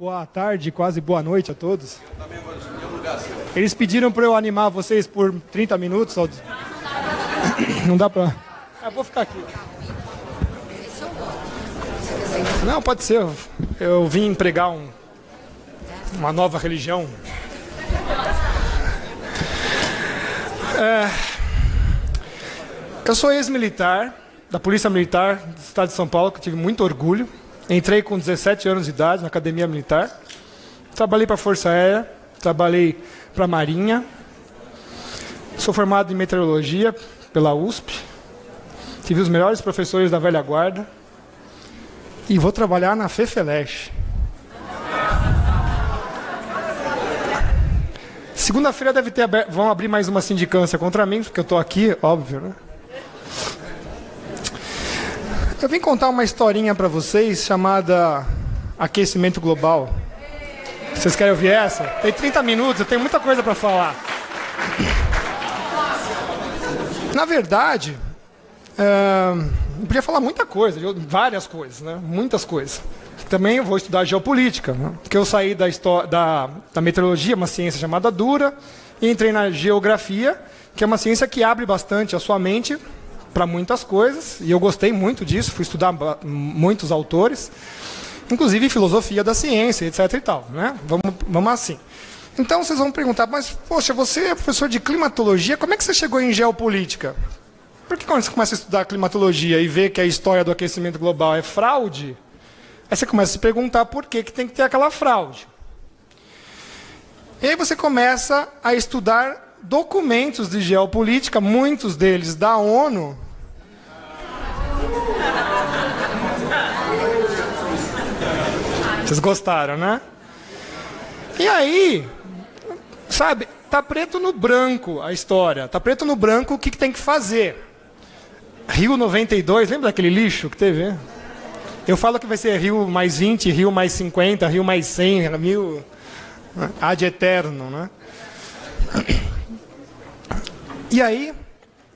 Boa tarde, quase boa noite a todos. Eles pediram para eu animar vocês por 30 minutos. Não dá para... vou ficar aqui. Não, pode ser. Eu vim pregar uma nova religião. Eu sou ex-militar da Polícia Militar do Estado de São Paulo, que eu tive muito orgulho. Entrei com 17 anos de idade na Academia Militar. Trabalhei para a Força Aérea, trabalhei para a Marinha. Sou formado em Meteorologia pela USP. Tive os melhores professores da velha guarda. E vou trabalhar na FEFELESH. Segunda-feira vão abrir mais uma sindicância contra mim, porque eu estou aqui, óbvio, né? Eu vim contar uma historinha para vocês chamada Aquecimento Global. Vocês querem ouvir essa? Tem 30 minutos, eu tenho muita coisa para falar. Na verdade, eu podia falar muita coisa, várias coisas, né? Muitas coisas. Também eu vou estudar geopolítica, né? Porque eu saí da meteorologia, uma ciência chamada dura, e entrei na geografia, que é uma ciência que abre bastante a sua mente para muitas coisas, e eu gostei muito disso, fui estudar muitos autores, inclusive filosofia da ciência, etc. e tal, né? Vamos assim. Então vocês vão perguntar, mas poxa, você é professor de climatologia, como é que você chegou em geopolítica? Porque quando você começa a estudar climatologia e vê que a história do aquecimento global é fraude, aí você começa a se perguntar por que tem que ter aquela fraude. E aí você começa a estudar documentos de geopolítica, muitos deles da ONU. Vocês gostaram, né? E aí, sabe, tá preto no branco a história. Tá preto no branco o que tem que fazer. Rio 92, lembra daquele lixo que teve, né? Eu falo que vai ser Rio mais 20, Rio mais 50, Rio mais 100, mil... ad eterno, né? E aí,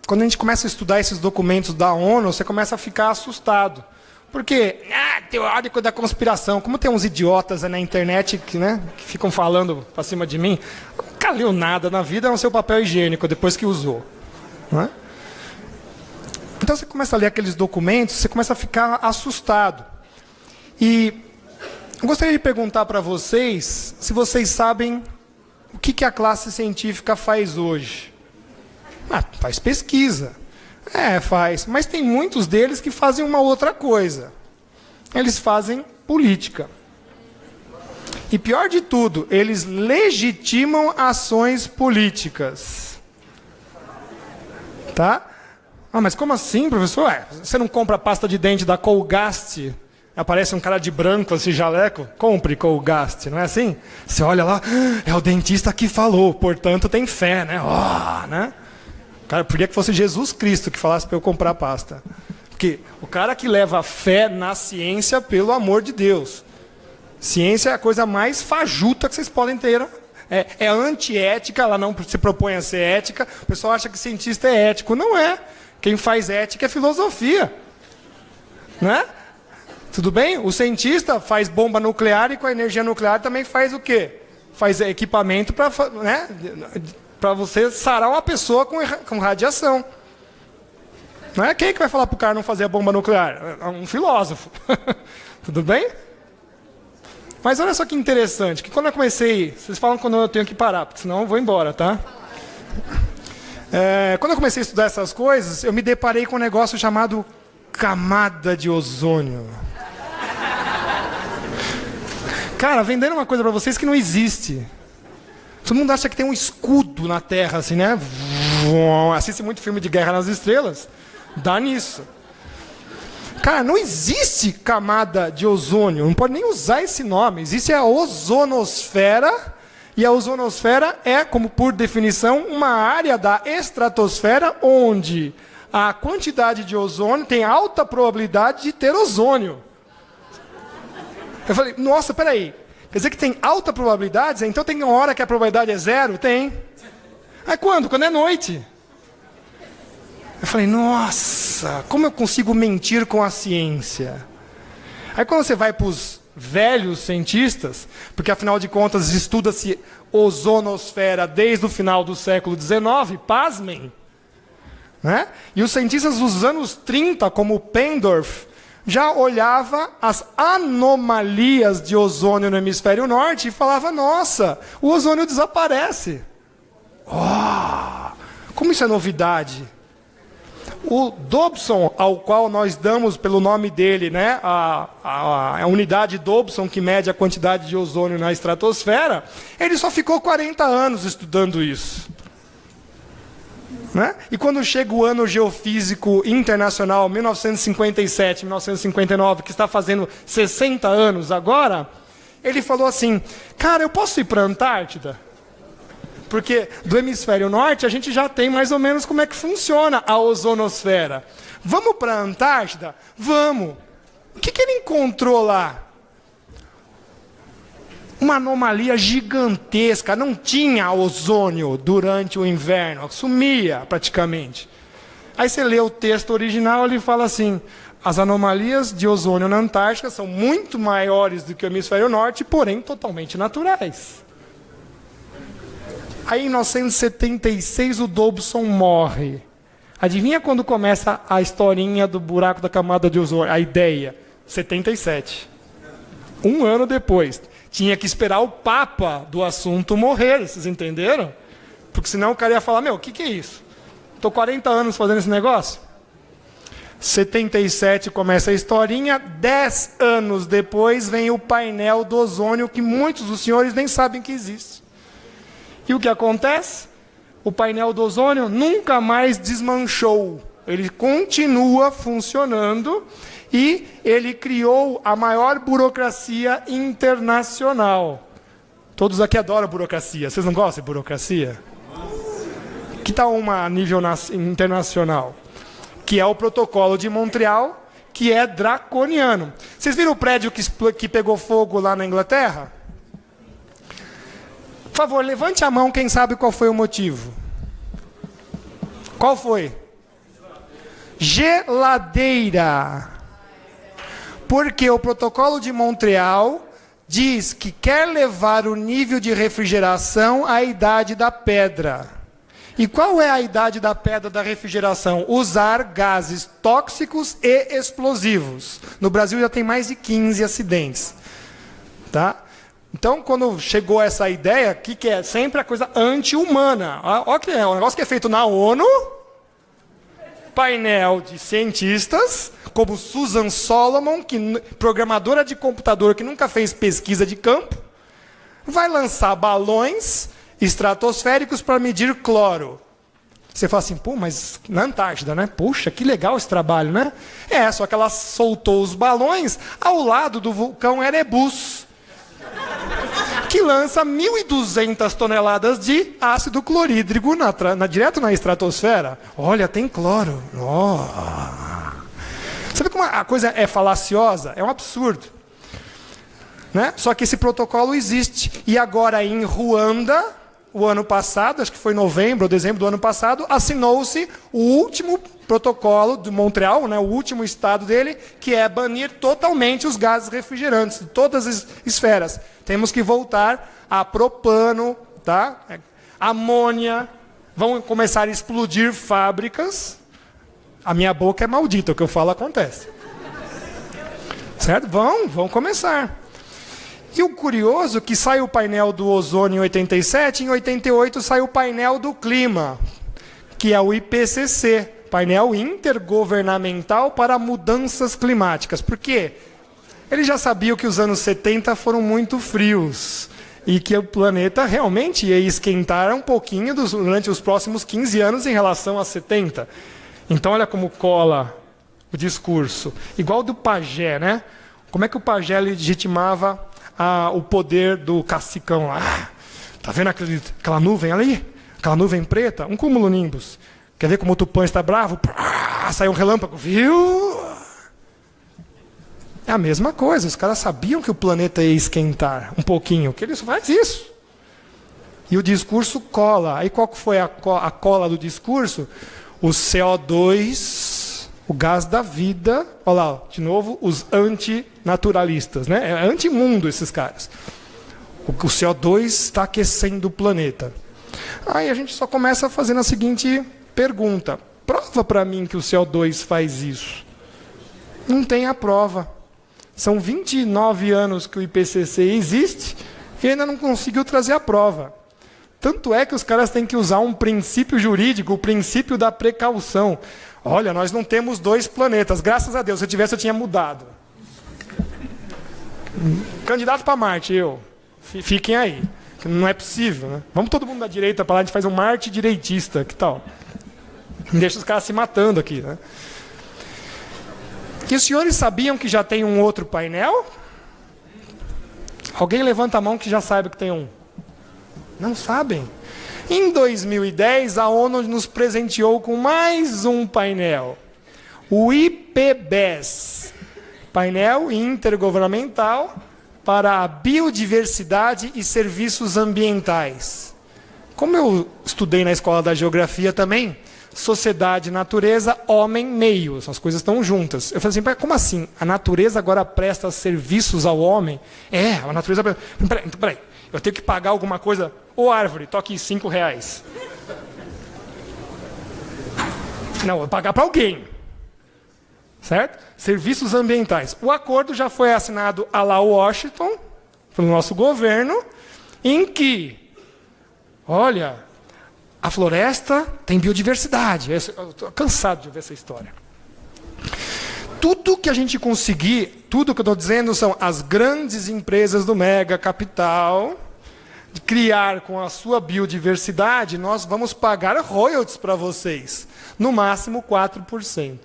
quando a gente começa a estudar esses documentos da ONU, você começa a ficar assustado. Porque, teórico da conspiração, como tem uns idiotas na internet que ficam falando para cima de mim, nunca leu nada na vida, no seu papel higiênico, depois que usou. Não é? Então você começa a ler aqueles documentos, você começa a ficar assustado. E eu gostaria de perguntar para vocês, se vocês sabem o que a classe científica faz hoje. Faz pesquisa. Faz. Mas tem muitos deles que fazem uma outra coisa. Eles fazem política. E pior de tudo, eles legitimam ações políticas. Tá? Mas como assim, professor? Você não compra pasta de dente da Colgate? Aparece um cara de branco, esse jaleco, compre Colgate, não é assim? Você olha lá, é o dentista que falou, portanto tem fé, né? Né? Cara, eu queria que fosse Jesus Cristo que falasse para eu comprar a pasta. Porque o cara que leva fé na ciência, pelo amor de Deus. Ciência é a coisa mais fajuta que vocês podem ter. É antiética, ela não se propõe a ser ética. O pessoal acha que cientista é ético. Não é. Quem faz ética é filosofia. Né? Tudo bem? O cientista faz bomba nuclear e com a energia nuclear também faz o quê? Faz equipamento para... né? Para você sarar uma pessoa com radiação. Não é quem que vai falar para o cara não fazer a bomba nuclear? É um filósofo. Tudo bem? Mas olha só que interessante, que quando eu comecei... Vocês falam quando eu tenho que parar, porque senão eu vou embora, tá? Quando eu comecei a estudar essas coisas, eu me deparei com um negócio chamado camada de ozônio. Cara, vendendo uma coisa para vocês que não existe. Todo mundo acha que tem um escudo na Terra, assim, né? Assiste muito filme de Guerra nas Estrelas. Dá nisso. Cara, não existe camada de ozônio. Não pode nem usar esse nome. Existe a ozonosfera. E a ozonosfera é, como por definição, uma área da estratosfera onde a quantidade de ozônio tem alta probabilidade de ter ozônio. Eu falei, nossa, peraí. Quer dizer que tem alta probabilidade? Então tem uma hora que a probabilidade é zero? Tem. Aí quando? Quando é noite. Eu falei, nossa, como eu consigo mentir com a ciência? Aí quando você vai para os velhos cientistas, porque afinal de contas estuda-se ozonosfera desde o final do século XIX, pasmem, né? E os cientistas dos anos 30, como Pendorf, já olhava as anomalias de ozônio no hemisfério norte e falava, nossa, o ozônio desaparece. Oh, como isso é novidade. O Dobson, ao qual nós damos pelo nome dele, né, a unidade Dobson, que mede a quantidade de ozônio na estratosfera, ele só ficou 40 anos estudando isso. Né? E quando chega o ano geofísico internacional, 1957, 1959, que está fazendo 60 anos agora, ele falou assim, cara, eu posso ir para a Antártida? Porque do hemisfério norte a gente já tem mais ou menos como é que funciona a ozonosfera. Vamos para a Antártida? Vamos. O que ele encontrou lá? Uma anomalia gigantesca, não tinha ozônio durante o inverno, sumia praticamente. Aí você lê o texto original, ele fala assim, as anomalias de ozônio na Antártica são muito maiores do que o hemisfério norte, porém totalmente naturais. Aí em 1976 o Dobson morre. Adivinha quando começa a historinha do buraco da camada de ozônio, a ideia? 77. Um ano depois. Tinha que esperar o papa do assunto morrer, vocês entenderam? Porque senão o cara ia falar, meu, o que é isso? Estou 40 anos fazendo esse negócio. 77 começa a historinha, 10 anos depois vem o painel do ozônio, que muitos dos senhores nem sabem que existe. E o que acontece? O painel do ozônio nunca mais desmanchou. Ele continua funcionando e ele criou a maior burocracia internacional. Todos aqui adoram burocracia. Vocês não gostam de burocracia? Que tal uma a nível internacional? Que é o Protocolo de Montreal, que é draconiano. Vocês viram o prédio que pegou fogo lá na Inglaterra? Por favor, levante a mão quem sabe qual foi o motivo. Qual foi? Geladeira. Porque o Protocolo de Montreal diz que quer levar o nível de refrigeração à idade da pedra. E qual é a idade da pedra da refrigeração? Usar gases tóxicos e explosivos. No Brasil já tem mais de 15 acidentes. Tá? Então, quando chegou essa ideia, que é sempre a coisa anti-humana. Olha que é um negócio que é feito na ONU, painel de cientistas, como Susan Solomon, programadora de computador que nunca fez pesquisa de campo, vai lançar balões estratosféricos para medir cloro. Você fala assim, pô, mas na Antártida, né? Puxa, que legal esse trabalho, né? Só que ela soltou os balões ao lado do vulcão Erebus, que lança 1.200 toneladas de ácido clorídrico direto na estratosfera. Olha, tem cloro. Oh. Sabe como a coisa é falaciosa? É um absurdo. Né? Só que esse protocolo existe. E agora em Ruanda, o ano passado, acho que foi novembro ou dezembro do ano passado, assinou-se o último protocolo de Montreal, né, o último estado dele, que é banir totalmente os gases refrigerantes de todas as esferas. Temos que voltar a propano, tá? Amônia, vão começar a explodir fábricas. A minha boca é maldita, o que eu falo acontece. Certo? Vão começar. E o curioso é que sai o painel do ozônio em 87, em 88 sai o painel do clima, que é o IPCC, painel intergovernamental para mudanças climáticas. Por quê? Eles já sabiam que os anos 70 foram muito frios e que o planeta realmente ia esquentar um pouquinho durante os próximos 15 anos em relação a 70. Então olha como cola o discurso. Igual do pajé, né? Como é que o pajé legitimava o poder do cacicão lá? Tá vendo aquela nuvem ali? Aquela nuvem preta? Um cumulonimbus. Quer ver como o Tupã está bravo? Saiu um relâmpago, viu? É a mesma coisa, os caras sabiam que o planeta ia esquentar um pouquinho, que ele só faz isso. E o discurso cola. Aí qual foi a cola do discurso? O CO2 O gás da vida, olha lá, de novo, os antinaturalistas, né? É antimundo esses caras. O CO2 está aquecendo o planeta. Aí a gente só começa fazendo a seguinte pergunta. Prova para mim que o CO2 faz isso. Não tem a prova. São 29 anos que o IPCC existe e ainda não conseguiu trazer a prova. Tanto é que os caras têm que usar um princípio jurídico, o princípio da precaução. Olha, nós não temos 2 planetas. Graças a Deus, se eu tivesse, eu tinha mudado. Candidato para Marte, eu. Fiquem aí. Não é possível, né? Vamos todo mundo da direita para lá, a gente faz um Marte direitista. Que tal? Não deixa os caras se matando aqui, né? E os senhores sabiam que já tem um outro painel? Alguém levanta a mão que já saiba que tem um. Não sabem? Em 2010, a ONU nos presenteou com mais um painel. O IPBES. Painel Intergovernamental para a Biodiversidade e Serviços Ambientais. Como eu estudei na escola da geografia também, sociedade, natureza, homem, meio. As coisas estão juntas. Eu falei assim, como assim? A natureza agora presta serviços ao homem? É, a natureza... Peraí, eu tenho que pagar alguma coisa? Ô árvore, toque R$5. Não, eu vou pagar para alguém. Certo? Serviços ambientais. O acordo já foi assinado a lá Washington, pelo nosso governo, em que, olha, a floresta tem biodiversidade. Eu estou cansado de ver essa história. Tudo que a gente conseguir, tudo que eu estou dizendo são as grandes empresas do mega capital, de criar com a sua biodiversidade, nós vamos pagar royalties para vocês. No máximo 4%.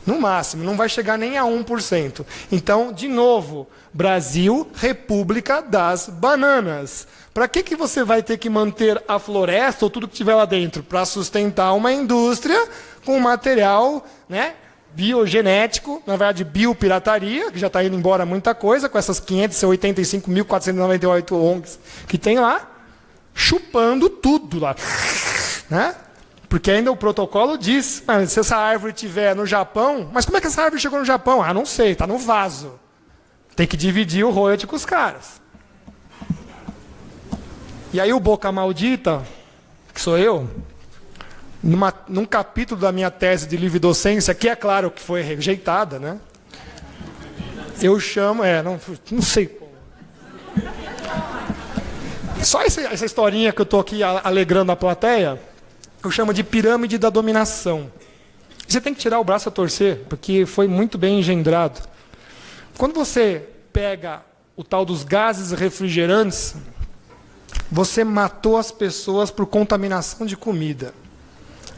No máximo, não vai chegar nem a 1%. Então, de novo, Brasil, República das Bananas. Para que você vai ter que manter a floresta ou tudo que tiver lá dentro? Para sustentar uma indústria com material, né, biogenético, na verdade, biopirataria, que já está indo embora muita coisa, com essas 585.498 ONGs que tem lá, chupando tudo lá. Né? Porque ainda o protocolo diz, se essa árvore estiver no Japão, mas como é que essa árvore chegou no Japão? Ah, não sei, está no vaso. Tem que dividir o royalty com os caras. E aí o Boca Maldita, que sou eu, num capítulo da minha tese de livre docência, que é claro que foi rejeitada, né? Eu chamo, não sei como. Só essa historinha que eu estou aqui alegrando a plateia, eu chamo de pirâmide da dominação. Você tem que tirar o braço a torcer, porque foi muito bem engendrado. Quando você pega o tal dos gases refrigerantes, você matou as pessoas por contaminação de comida.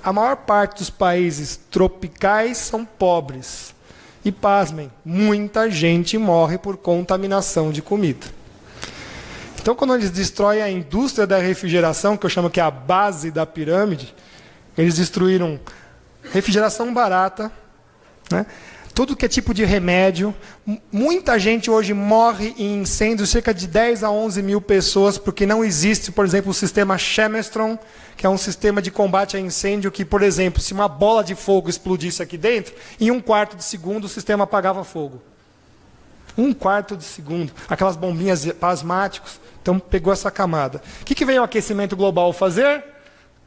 A maior parte dos países tropicais são pobres. E, pasmem, muita gente morre por contaminação de comida. Então, quando eles destroem a indústria da refrigeração, que eu chamo que é a base da pirâmide, eles destruíram refrigeração barata, né? Tudo que é tipo de remédio. Muita gente hoje morre em incêndios, cerca de 10 a 11 mil pessoas, porque não existe, por exemplo, o sistema Chemestron, que é um sistema de combate a incêndio que, por exemplo, se uma bola de fogo explodisse aqui dentro, em 1/4 de segundo o sistema apagava fogo. 1/4 de segundo. Aquelas bombinhas plasmáticos. Então, pegou essa camada. O que veio o aquecimento global fazer?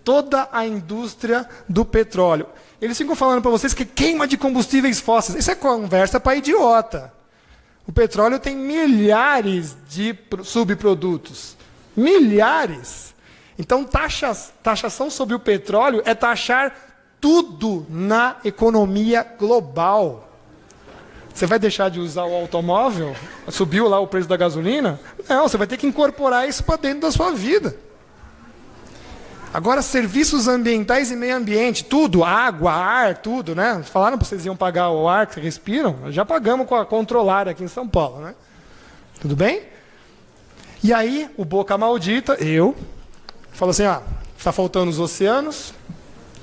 Toda a indústria do petróleo. Eles ficam falando para vocês que queima de combustíveis fósseis. Isso é conversa para idiota. O petróleo tem milhares de subprodutos. Milhares. Então, taxação sobre o petróleo é taxar tudo na economia global. Você vai deixar de usar o automóvel? Subiu lá o preço da gasolina? Não, você vai ter que incorporar isso para dentro da sua vida. Agora, serviços ambientais e meio ambiente, tudo, água, ar, tudo, né? Falaram para vocês iam pagar o ar que vocês respiram? Já pagamos com a Controlar aqui em São Paulo, né? Tudo bem? E aí, o Boca Maldita, eu, falo assim, está faltando os oceanos,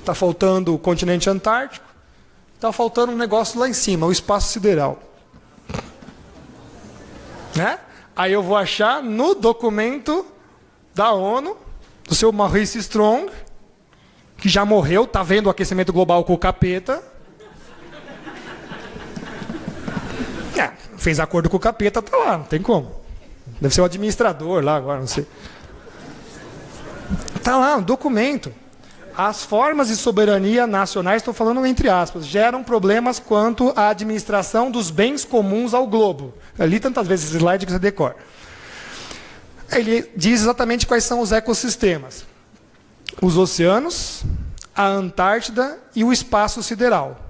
está faltando o continente antártico, está faltando um negócio lá em cima, o espaço sideral. Né? Aí eu vou achar no documento da ONU, do seu Maurice Strong, que já morreu, está vendo o aquecimento global com o capeta, Fez acordo com o capeta, tá lá, não tem como. Deve ser o administrador lá agora, não sei. Tá lá, um documento. As formas de soberania nacionais, estou falando entre aspas, geram problemas quanto à administração dos bens comuns ao globo. Eu li tantas vezes esse slide que você decora. Ele diz exatamente quais são os ecossistemas. Os oceanos, a Antártida e o espaço sideral.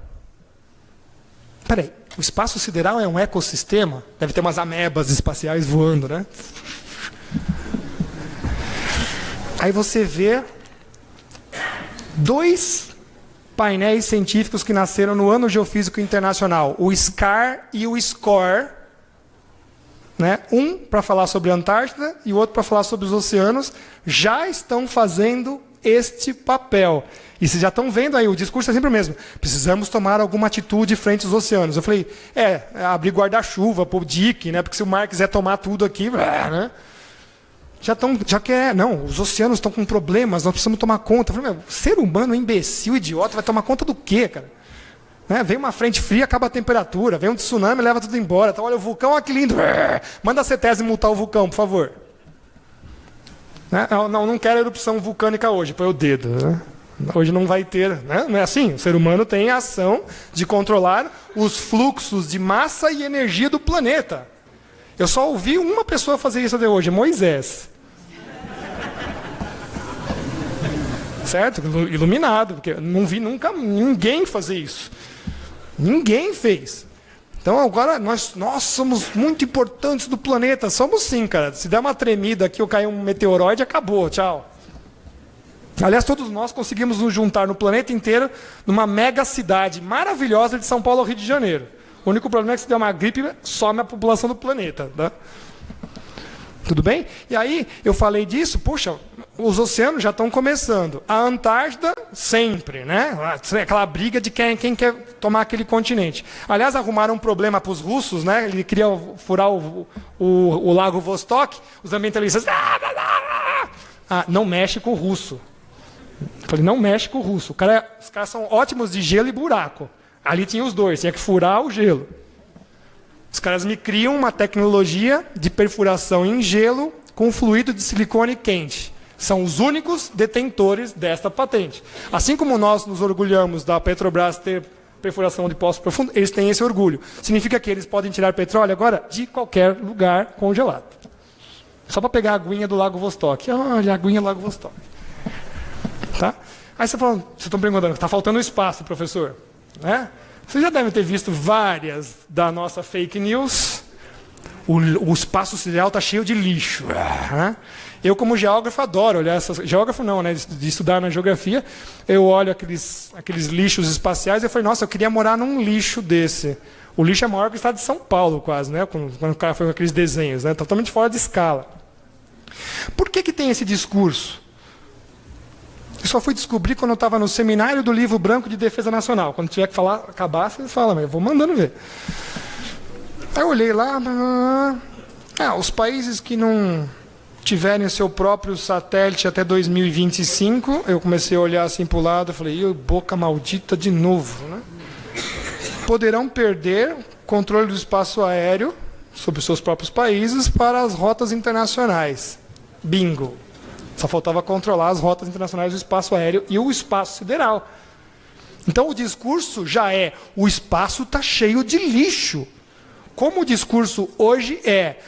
Peraí, o espaço sideral é um ecossistema? Deve ter umas amebas espaciais voando, né? Aí você vê 2 painéis científicos que nasceram no Ano Geofísico Internacional, o SCAR e o SCORE, né? Um para falar sobre a Antártida e o outro para falar sobre os oceanos, já estão fazendo este papel. E vocês já estão vendo aí, o discurso é sempre o mesmo. Precisamos tomar alguma atitude frente aos oceanos. Eu falei, abrir guarda-chuva para o Dick, né? Porque se o mar quiser tomar tudo aqui, né? Já quer, não, os oceanos estão com problemas, nós precisamos tomar conta. Eu falei, ser humano, imbecil, idiota, vai tomar conta do quê, cara? Né? Vem uma frente fria, acaba a temperatura, vem um tsunami, leva tudo embora. Então, olha, o vulcão, olha que lindo. Manda a CETESB multar o vulcão, por favor. Né? Não quero erupção vulcânica hoje, põe o dedo. Né? Hoje não vai ter, né? Não é assim? O ser humano tem a ação de controlar os fluxos de massa e energia do planeta. Eu só ouvi uma pessoa fazer isso até hoje, Moisés. Certo? Iluminado, porque não vi nunca ninguém fazer isso. Ninguém fez. Então agora nós somos muito importantes do planeta. Somos sim, cara. Se der uma tremida aqui ou cair um meteoroide, acabou. Tchau. Aliás, todos nós conseguimos nos juntar no planeta inteiro numa mega cidade maravilhosa de São Paulo ao Rio de Janeiro. O único problema é que se der uma gripe, some a população do planeta. Tá? Tudo bem? E aí, eu falei disso, puxa, os oceanos já estão começando. A Antártida, sempre, né? Aquela briga de quem quer tomar aquele continente. Aliás, arrumaram um problema para os russos, né? Ele queria furar o Lago Vostok, os ambientalistas... não mexe com o russo. Eu falei, não mexe com o russo. Os caras são ótimos de gelo e buraco. Ali tinha os dois, tinha que furar o gelo. Os caras me criam uma tecnologia de perfuração em gelo com fluido de silicone quente. São os únicos detentores desta patente. Assim como nós nos orgulhamos da Petrobras ter perfuração de poço profundo, eles têm esse orgulho. Significa que eles podem tirar petróleo agora de qualquer lugar congelado. Só para pegar a aguinha do Lago Vostok. Olha, a aguinha do Lago Vostok. Tá? Aí você fala, vocês estão perguntando, está faltando espaço, professor. Né? Vocês já devem ter visto várias da nossa fake news. O espaço sideral está cheio de lixo. Né? Eu, como geógrafo, adoro olhar essas... Geógrafo não, né? De estudar na geografia. Eu olho aqueles lixos espaciais e eu falei, nossa, eu queria morar num lixo desse. O lixo é maior que o estado de São Paulo, quase, né? Quando o cara foi com aqueles desenhos, né? Totalmente fora de escala. Por que tem esse discurso? Eu só fui descobrir quando eu estava no seminário do Livro Branco de Defesa Nacional. Quando tiver que falar, acabar, você fala, mas eu vou mandando ver. Aí eu olhei lá, os países que não tiverem seu próprio satélite até 2025, eu comecei a olhar assim para o lado, eu falei, boca maldita de novo, né? Poderão perder controle do espaço aéreo sobre os seus próprios países para as rotas internacionais. Bingo. Só faltava controlar as rotas internacionais do espaço aéreo e o espaço sideral. Então o discurso já é, o espaço está cheio de lixo. Como o discurso hoje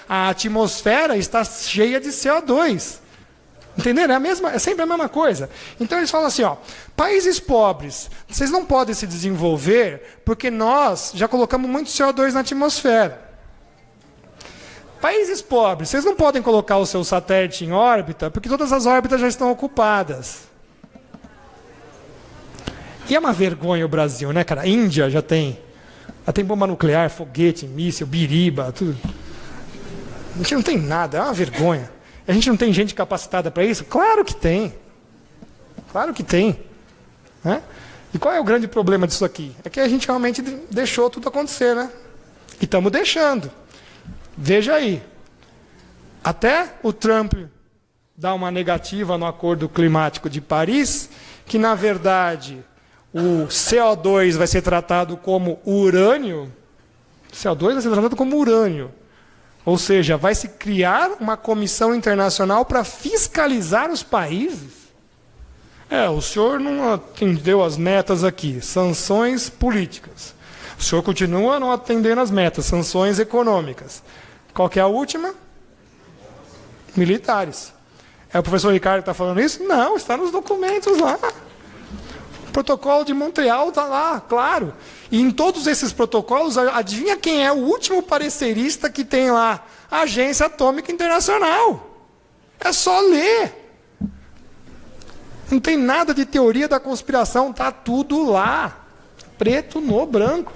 a atmosfera está cheia de CO2. Entenderam? É sempre a mesma coisa. Então eles falam assim, países pobres, vocês não podem se desenvolver porque nós já colocamos muito CO2 na atmosfera. Países pobres, vocês não podem colocar o seu satélite em órbita porque todas as órbitas já estão ocupadas. E é uma vergonha o Brasil, né, cara? A Índia já tem bomba nuclear, foguete, míssil, biriba, tudo. A gente não tem nada, é uma vergonha. A gente não tem gente capacitada para isso? Claro que tem. Claro que tem. Né? E qual é o grande problema disso aqui? É que a gente realmente deixou tudo acontecer, né? E estamos deixando. Veja aí. Até o Trump dá uma negativa no Acordo Climático de Paris, que, na verdade, o CO2 vai ser tratado como urânio, CO2 vai ser tratado como urânio. Ou seja, vai se criar uma comissão internacional para fiscalizar os países. O senhor não atendeu as metas aqui, sanções políticas. O senhor continua não atendendo as metas, sanções econômicas. Qual que é a última? Militares. É o professor Ricardo que está falando isso? Não, está nos documentos lá. O protocolo de Montreal está lá, claro. E em todos esses protocolos, adivinha quem é o último parecerista que tem lá? A Agência Atômica Internacional. É só ler. Não tem nada de teoria da conspiração, está tudo lá. Preto no branco.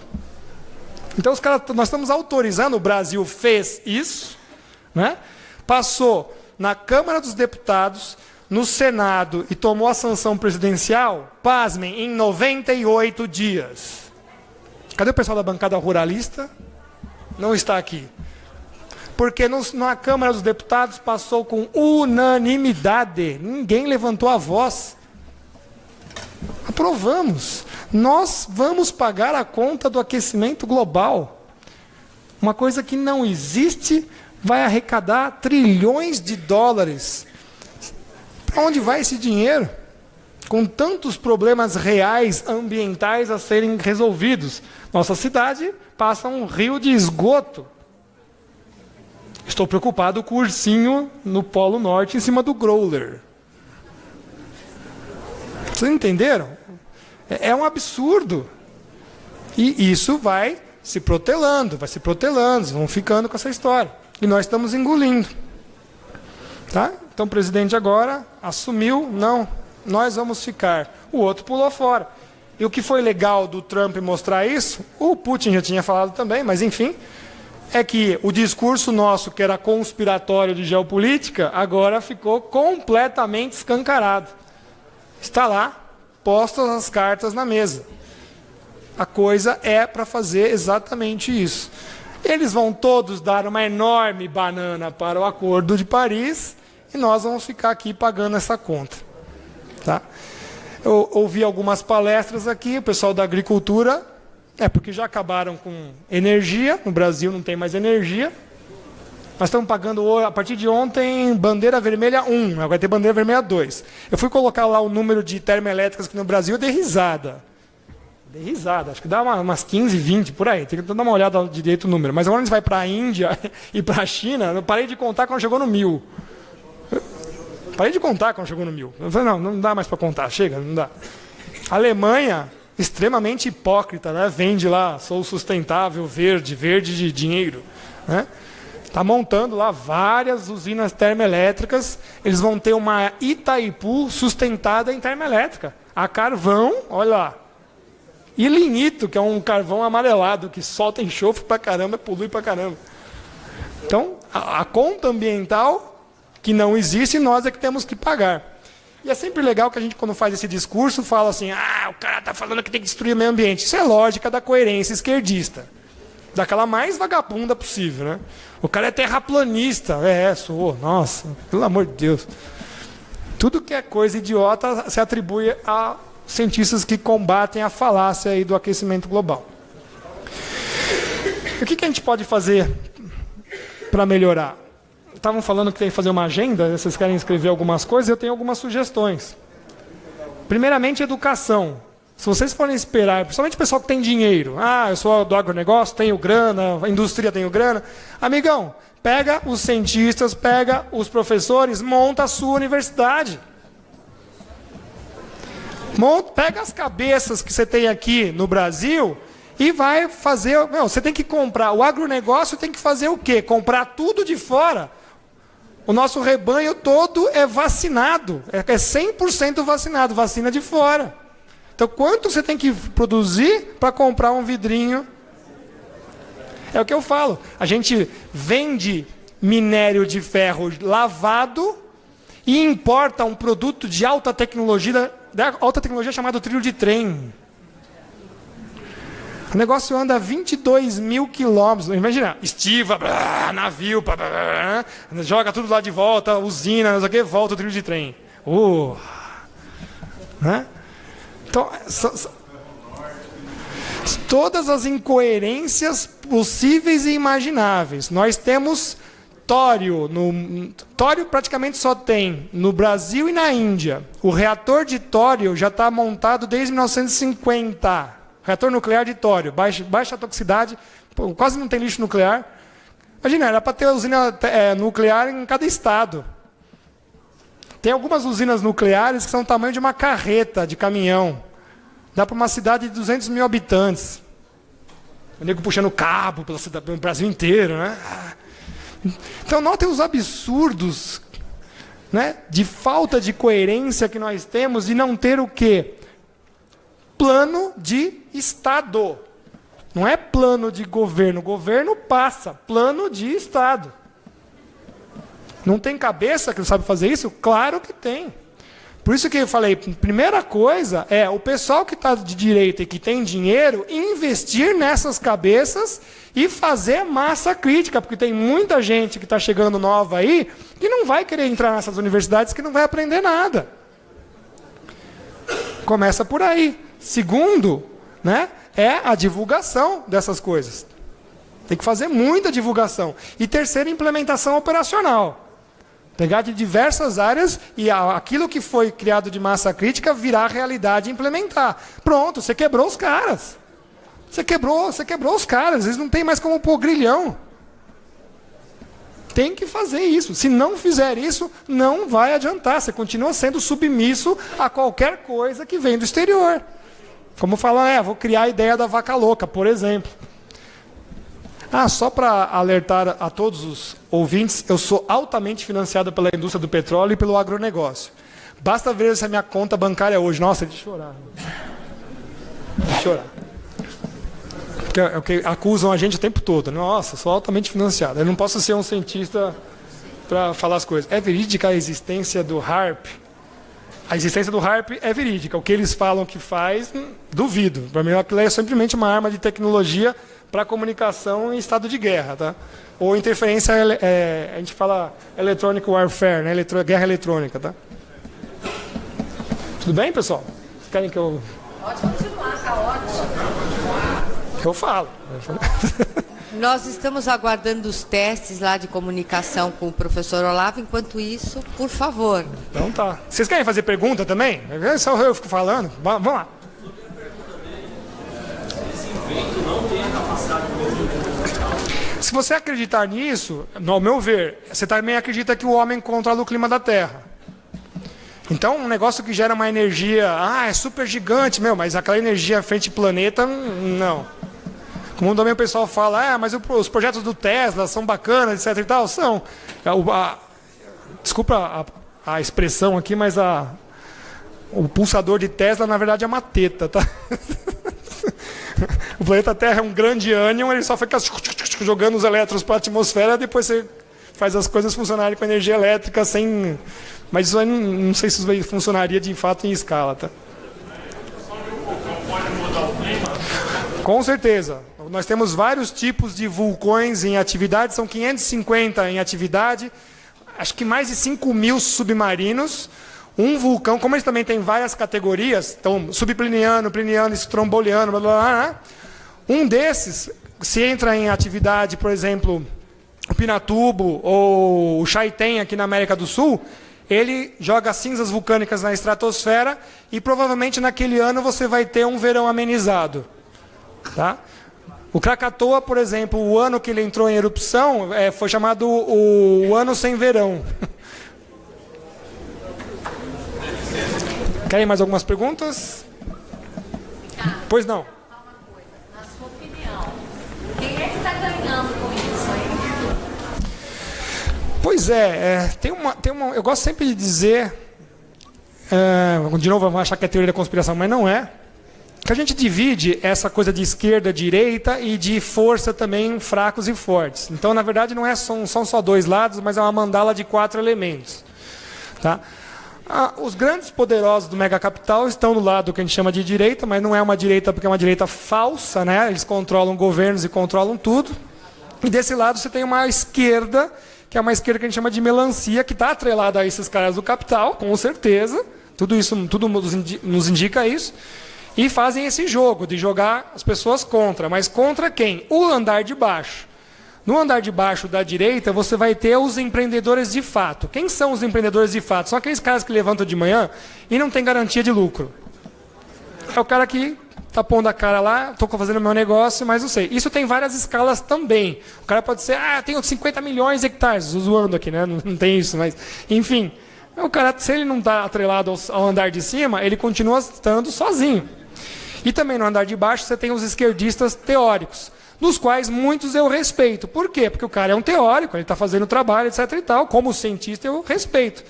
Então nós estamos autorizando, o Brasil fez isso, né? Passou na Câmara dos Deputados, no Senado e tomou a sanção presidencial, pasmem, em 98 dias. Cadê o pessoal da bancada ruralista? Não está aqui. Porque na Câmara dos Deputados passou com unanimidade. Ninguém levantou a voz. Aprovamos. Nós vamos pagar a conta do aquecimento global. Uma coisa que não existe, vai arrecadar trilhões de dólares. Para onde vai esse dinheiro? Com tantos problemas reais ambientais a serem resolvidos. Nossa cidade passa um rio de esgoto. Estou preocupado com o ursinho no Polo Norte em cima do growler. Vocês entenderam? É um absurdo. E isso vai se protelando, vão ficando com essa história. E nós estamos engolindo. Tá? Então o presidente agora assumiu, não, nós vamos ficar. O outro pulou fora. E o que foi legal do Trump mostrar isso, o Putin já tinha falado também, mas enfim, é que o discurso nosso, que era conspiratório de geopolítica, agora ficou completamente escancarado. Está lá, postas as cartas na mesa. A coisa é para fazer exatamente isso. Eles vão todos dar uma enorme banana para o Acordo de Paris e nós vamos ficar aqui pagando essa conta. Tá? Eu ouvi algumas palestras aqui, o pessoal da agricultura, porque já acabaram com energia, no Brasil não tem mais energia. Nós estamos pagando, a partir de ontem, bandeira vermelha 1, agora vai ter bandeira vermelha 2. Eu fui colocar lá o número de termoelétricas aqui no Brasil, eu dei risada. Dei risada, acho que dá umas 15, 20, por aí. Tem que dar uma olhada direito no número. Mas agora a gente vai para a Índia e para a China, eu parei de contar quando chegou no 1000. Parei de contar quando chegou no 1000. Eu falei, não dá mais para contar, chega, não dá. A Alemanha, extremamente hipócrita, né? Vende lá, sou sustentável, verde de dinheiro. Né? Está montando lá várias usinas termoelétricas. Eles vão ter uma Itaipu sustentada em termoelétrica. A carvão, olha lá. E lignito, que é um carvão amarelado, que solta enxofre pra caramba, polui pra caramba. Então, a conta ambiental, que não existe, nós é que temos que pagar. E é sempre legal que a gente, quando faz esse discurso, fala assim, o cara está falando que tem que destruir o meio ambiente. Isso é lógica da coerência esquerdista. Daquela mais vagabunda possível, né? O cara é terraplanista. Sou. Nossa, pelo amor de Deus. Tudo que é coisa idiota se atribui a cientistas que combatem a falácia aí do aquecimento global. O que a gente pode fazer para melhorar? Estavam falando que tem que fazer uma agenda, vocês querem escrever algumas coisas, eu tenho algumas sugestões. Primeiramente, educação. Se vocês forem esperar, principalmente o pessoal que tem dinheiro, eu sou do agronegócio, tenho grana, a indústria tenho grana. Amigão, pega os cientistas, pega os professores, monta a sua universidade. Pega as cabeças que você tem aqui no Brasil e vai fazer... você tem que comprar... O agronegócio tem que fazer o quê? Comprar tudo de fora. O nosso rebanho todo é vacinado. É 100% vacinado. Vacina de fora. Então, quanto você tem que produzir para comprar um vidrinho? É o que eu falo. A gente vende minério de ferro lavado e importa um produto de alta tecnologia chamado trilho de trem. O negócio anda 22 mil quilômetros. Imagina, estiva, navio, joga tudo lá de volta, usina, não sei o que, volta o trilho de trem. Né? Então, Todas as incoerências possíveis e imagináveis. Nós temos tório. Tório praticamente só tem no Brasil e na Índia. O reator de tório já está montado desde 1950. Reator nuclear de tório, baixa toxicidade, quase não tem lixo nuclear. Imagina, era para ter usina nuclear em cada estado. Tem algumas usinas nucleares que são do tamanho de uma carreta de caminhão. Dá para uma cidade de 200 mil habitantes. O nego puxando cabo pelo Brasil inteiro, né? Então, notem os absurdos, né, de falta de coerência que nós temos de não ter o quê? Plano de Estado. Não é plano de governo. O governo passa. Plano de Estado. Não tem cabeça que não sabe fazer isso? Claro que tem. Por isso que eu falei, primeira coisa é o pessoal que está de direita e que tem dinheiro, investir nessas cabeças e fazer massa crítica, porque tem muita gente que está chegando nova aí que não vai querer entrar nessas universidades, que não vai aprender nada. Começa por aí. Segundo, né, é a divulgação dessas coisas. Tem que fazer muita divulgação. E terceiro, implementação operacional. Pegar de diversas áreas e aquilo que foi criado de massa crítica virar realidade e implementar. Pronto, você quebrou os caras. Você quebrou os caras. Eles não têm mais como pôr grilhão. Tem que fazer isso. Se não fizer isso, não vai adiantar. Você continua sendo submisso a qualquer coisa que vem do exterior. Como falam, vou criar a ideia da vaca louca, por exemplo. Só para alertar a todos os ouvintes, eu sou altamente financiado pela indústria do petróleo e pelo agronegócio. Basta ver essa minha conta bancária hoje. Nossa, de chorar. De chorar. É o que acusam a gente o tempo todo. Nossa, sou altamente financiado. Eu não posso ser um cientista para falar as coisas. É verídica a existência do HAARP? A existência do HAARP é verídica. O que eles falam que faz, duvido. Para mim, aquilo é simplesmente uma arma de tecnologia para comunicação em estado de guerra, tá? Ou interferência, a gente fala electronic warfare, né? Guerra eletrônica, tá? Tudo bem, pessoal? Vocês querem que eu... Pode continuar, está ótimo. Eu falo. Nós estamos aguardando os testes lá de comunicação com o professor Olavo. Enquanto isso, por favor. Então tá. Vocês querem fazer pergunta também? Só eu fico falando. Vamos lá. Se você acreditar nisso, no meu ver, você também acredita que o homem controla o clima da Terra. Então, um negócio que gera uma energia, é super gigante, mas aquela energia frente ao planeta, não. Como também o pessoal fala, mas os projetos do Tesla são bacanas, etc e tal, são. Desculpa a expressão aqui, mas o pulsador de Tesla, na verdade, é uma teta, tá? O planeta Terra é um grande ânion, ele só fica jogando os elétrons para a atmosfera, depois você faz as coisas funcionarem com energia elétrica sem... Mas isso aí não sei se isso funcionaria de fato em escala, tá? Com certeza. Nós temos vários tipos de vulcões em atividade, são 550 em atividade, acho que mais de 5.000 submarinos. Um vulcão, como eles também têm várias categorias, então subpliniano, pliniano, estromboliano, blá, blá, blá, um desses, se entra em atividade, por exemplo, o Pinatubo ou o Chaitén aqui na América do Sul, ele joga cinzas vulcânicas na estratosfera e provavelmente naquele ano você vai ter um verão amenizado. Tá? O Krakatoa, por exemplo, o ano que ele entrou em erupção, foi chamado o ano sem verão. Querem mais algumas perguntas? Pois não. Uma coisa, na sua opinião, quem é que está ganhando com isso aí? Pois eu gosto sempre de dizer, de novo, vão achar que é teoria da conspiração, mas não é, que a gente divide essa coisa de esquerda, direita e de força também, fracos e fortes. Então, na verdade, não são só dois lados, mas é uma mandala de 4 elementos. Tá? Os grandes poderosos do megacapital estão do lado que a gente chama de direita, mas não é uma direita porque é uma direita falsa, né? Eles controlam governos e controlam tudo. E desse lado você tem uma esquerda, que é uma esquerda que a gente chama de melancia, que está atrelada a esses caras do capital, com certeza. Tudo nos indica isso. E fazem esse jogo de jogar as pessoas contra. Mas contra quem? O andar de baixo. No andar de baixo da direita, você vai ter os empreendedores de fato. Quem são os empreendedores de fato? São aqueles caras que levantam de manhã e não tem garantia de lucro. É o cara que está pondo a cara lá, estou fazendo meu negócio, mas não sei. Isso tem várias escalas também. O cara pode ser, tenho 50 milhões de hectares, zoando aqui, né? Não tem isso, mas enfim. O cara, se ele não está atrelado ao andar de cima, ele continua estando sozinho. E também no andar de baixo você tem os esquerdistas teóricos, dos quais muitos eu respeito. Por quê? Porque o cara é um teórico, ele está fazendo trabalho, etc. e tal. Como cientista eu respeito.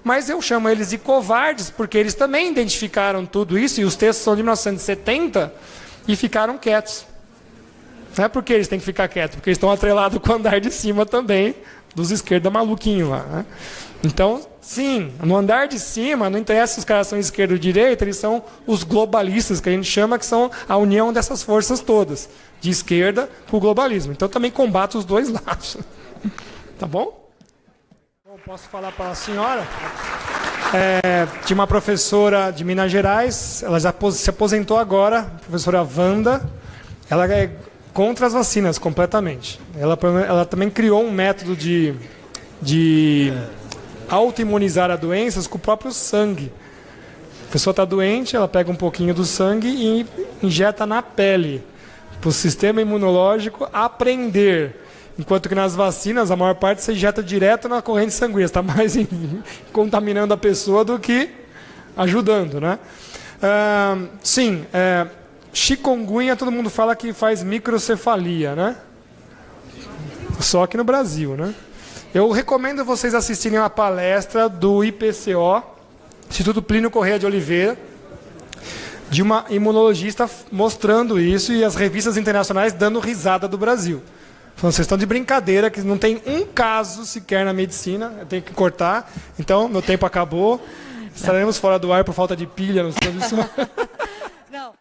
Mas eu chamo eles de covardes, porque eles também identificaram tudo isso, e os textos são de 1970, e ficaram quietos. Não é porque eles têm que ficar quietos, porque eles estão atrelados com o andar de cima também, dos esquerda maluquinho lá. Né? Então, sim, no andar de cima, não interessa se os caras são esquerda ou direita, eles são os globalistas, que a gente chama, que são a união dessas forças todas, de esquerda para o globalismo. Então, também combato os dois lados. Tá bom? Posso falar para a senhora? Tinha uma professora de Minas Gerais, ela já se aposentou agora, a professora Wanda. Ela é contra as vacinas completamente. Ela também criou um método de autoimunizar a doenças com o próprio sangue. A pessoa está doente, ela pega um pouquinho do sangue e injeta na pele, para o sistema imunológico aprender. Enquanto que nas vacinas, a maior parte se injeta direto na corrente sanguínea. Está mais contaminando a pessoa do que ajudando. Né? Chikungunya, todo mundo fala que faz microcefalia. Né? Só aqui no Brasil. Né? Eu recomendo vocês assistirem a palestra do IPCO, Instituto Plínio Corrêa de Oliveira, de uma imunologista mostrando isso e as revistas internacionais dando risada do Brasil. Vocês estão de brincadeira, que não tem um caso sequer na medicina, eu tenho que cortar. Então, meu tempo acabou. Estaremos fora do ar por falta de pilha. Não.